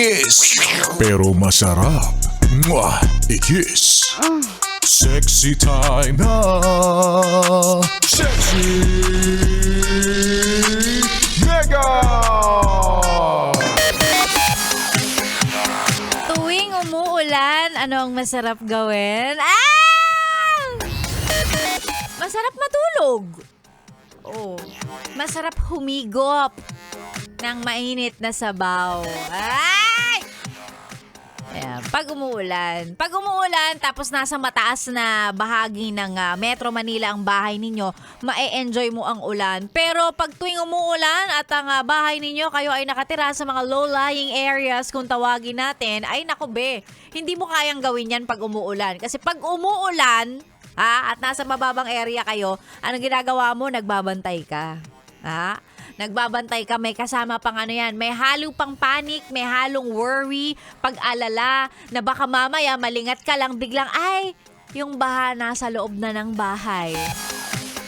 Mabangis pero masarap. Mwah! I-kiss. Sexy time na. Sexy Mega. Tuwing umuulan, ano ang masarap gawin? Masarap matulog. Oh, masarap humigop ng mainit na sabaw. Ay! Ayan, pag umuulan, tapos nasa mataas na bahagi ng Metro Manila ang bahay ninyo, ma-enjoy mo ang ulan. Pero pag tuwing umuulan at ang bahay ninyo, kayo ay nakatira sa mga low-lying areas, kung tawagin natin, ay naku be, hindi mo kayang gawin yan pag umuulan. Kasi pag umuulan, at nasa mababang area kayo, anong ginagawa mo? Nagbabantay ka. Nagbabantay ka, may kasama pang ano yan, may halo pang panic, may halong worry, pag-alala, na baka mamaya malingat ka lang biglang, ay, yung baha nasa loob na ng bahay.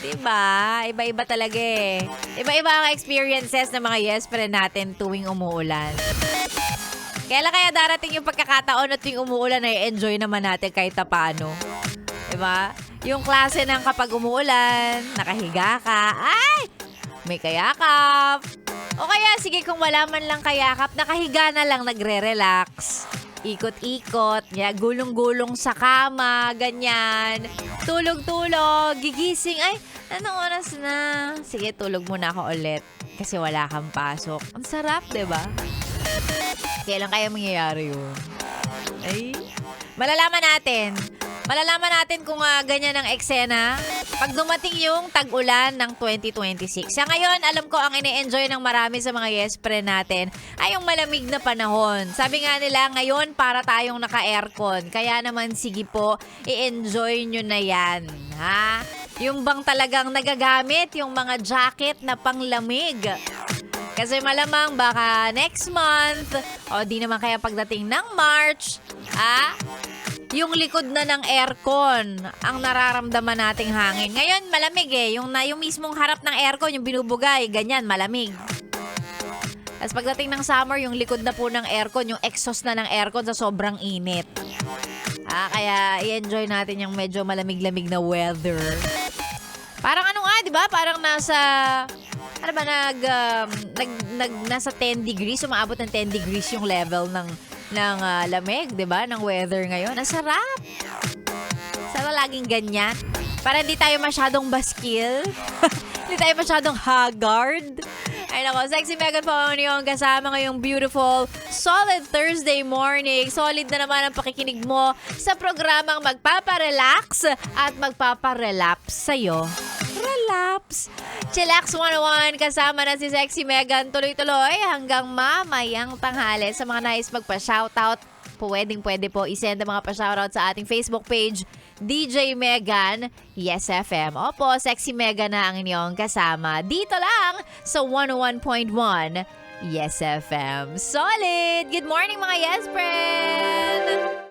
Diba? Iba-iba talaga eh. Iba-iba ang experiences ng mga yes friend natin tuwing umuulan. Kailan kaya darating yung pagkakataon at tuwing umuulan ay enjoy naman natin kahit paano. Diba? Yung klase ng kapag umuulan, nakahiga ka, ay! May kayakap. O kaya, sige, kung wala man lang kayakap, nakahiga na lang, nagre-relax. Ikot-ikot, gulong-gulong sa kama, ganyan. Tulog-tulog, gigising, ay, anong oras na? Sige, tulog muna ako ulit. Kasi wala kang pasok. Ang sarap, diba? Kailan kaya mangyayari yun? Ay, malalaman natin kung ganyan ang eksena pag dumating yung tag-ulan ng 2026. Sa ngayon, alam ko ang ini-enjoy ng marami sa mga yes friend natin ay yung malamig na panahon. Sabi nga nila, ngayon para tayong naka-aircon. Kaya naman, sige po, i-enjoy nyo na yan. Yung bang talagang nagagamit, yung mga jacket na panglamig. Kasi malamang baka next month, o di naman kaya pagdating ng March, yung likod na ng aircon ang nararamdaman nating hangin. Ngayon, malamig eh. Yung mismong harap ng aircon, yung binubugay, ganyan, malamig. Tapos pagdating ng summer, yung likod na po ng aircon, yung exhaust na ng aircon sa sobrang init. Kaya i-enjoy natin yung medyo malamig-lamig na weather. Parang di ba? Parang nasa... nasa 10 degrees, umaabot ng 10 degrees yung level ng lamig, 'di ba? Ng weather ngayon. Ang sarap. Sana laging ganyan. Para hindi tayo masyadong baskil. Hindi tayo masyadong haggard. Ay nako, Sexy Megan po yung kasama ngayong beautiful, solid Thursday morning. Solid na naman ang pakikinig mo sa programang magpaparelax at magpaparelapse sa'yo. Relax. Chillax 101, kasama na si Sexy Megan. Tuloy-tuloy hanggang mamayang tanghali. Sa mga nais magpa-shoutout, pwede po isend ang mga pa-shoutout sa ating Facebook page, DJ Megan, Yes FM. Opo, Sexy Megan na ang inyong kasama. Dito lang sa 101.1 Yes FM. Solid! Good morning mga Yes friend!